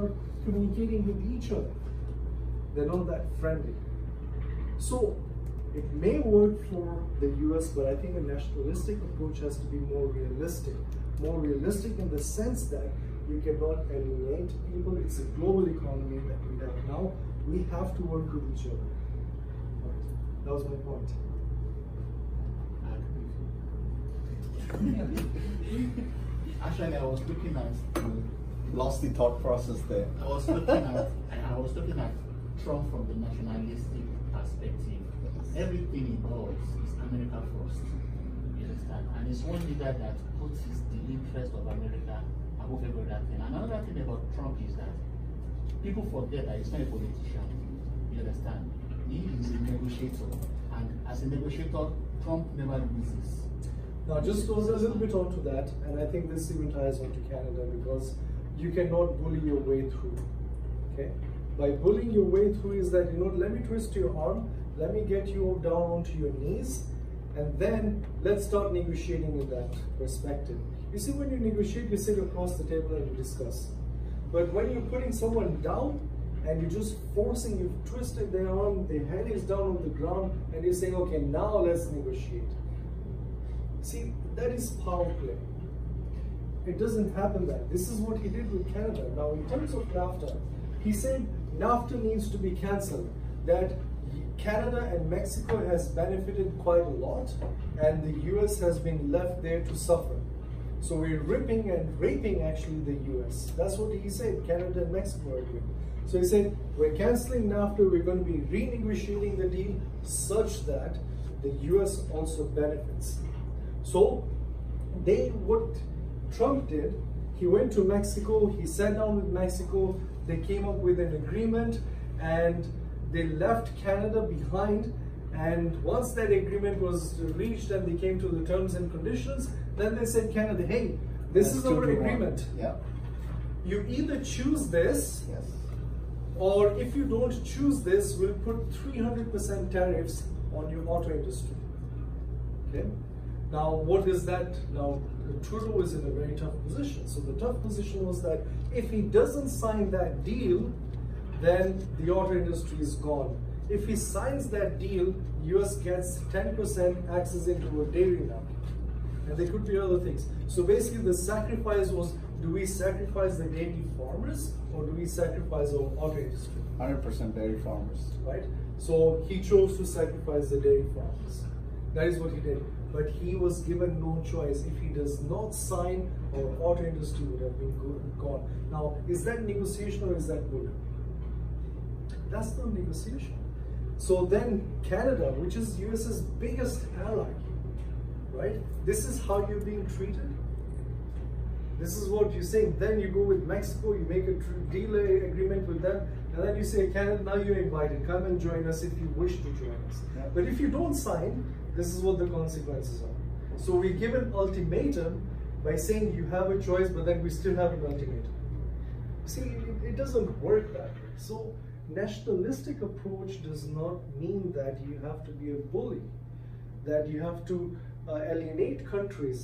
are communicating with each other. They're not that friendly. So it may work for the US, but I think a nationalistic approach has to be more realistic. More realistic in the sense that we cannot alienate people. It's a global economy that we have now. We have to work with each other. That was my point. Actually, I was looking at Lost the thought process there. I was looking at Trump from the nationalistic perspective. Everything he does is America first. You understand? And it's one leader that puts the interest of America above every other thing. And another thing about Trump is that people forget that he's not a politician. You understand? He is a negotiator. And as a negotiator, Trump never loses. Now, just goes a little bit onto that, and I think this even ties on to Canada, because you cannot bully your way through. Okay? By bullying your way through is that, let me twist your arm, let me get you down onto your knees, and then let's start negotiating in that perspective. You see, when you negotiate, you sit across the table and you discuss. But when you're putting someone down and you're just forcing, you've twisted their arm, their head is down on the ground, and you're saying, okay, now let's negotiate. See, that is power play. It doesn't happen that. This is what he did with Canada. Now, in terms of NAFTA, he said NAFTA needs to be cancelled, that Canada and Mexico has benefited quite a lot, and the US has been left there to suffer. So we're ripping and raping actually the US. That's what he said, Canada and Mexico are doing. So he said, we're cancelling NAFTA, we're going to be renegotiating the deal such that the US also benefits. So what Trump did, he went to Mexico, he sat down with Mexico, they came up with an agreement, and they left Canada behind. And once that agreement was reached and they came to the terms and conditions, then they said, Canada, hey, this is our agreement. Yeah. You either choose this, Yes. or if you don't choose this, we'll put 300% tariffs on your auto industry. Okay? Now, what is that? Now, Trudeau is in a very tough position. So the tough position was that if he doesn't sign that deal, then the auto industry is gone. If he signs that deal, US gets 10% access into a dairy now. And there could be other things. So basically the sacrifice was, do we sacrifice the dairy farmers or do we sacrifice our auto industry? 100% dairy farmers. Right? So he chose to sacrifice the dairy farmers. That is what he did. But he was given no choice. If he does not sign, our auto industry would have been gone. Now, is that negotiation or is that good? That's not negotiation. So then Canada, which is US's biggest ally, right? This is how you're being treated. This is what you're saying. Then you go with Mexico, you make a deal agreement with them, and then you say, Canada, now you're invited. Come and join us if you wish to join us. Yeah. But if you don't sign, this is what the consequences are. So we give an ultimatum by saying you have a choice, but then we still have an ultimatum. See, it doesn't work that way. So nationalistic approach does not mean that you have to be a bully, that you have to alienate countries.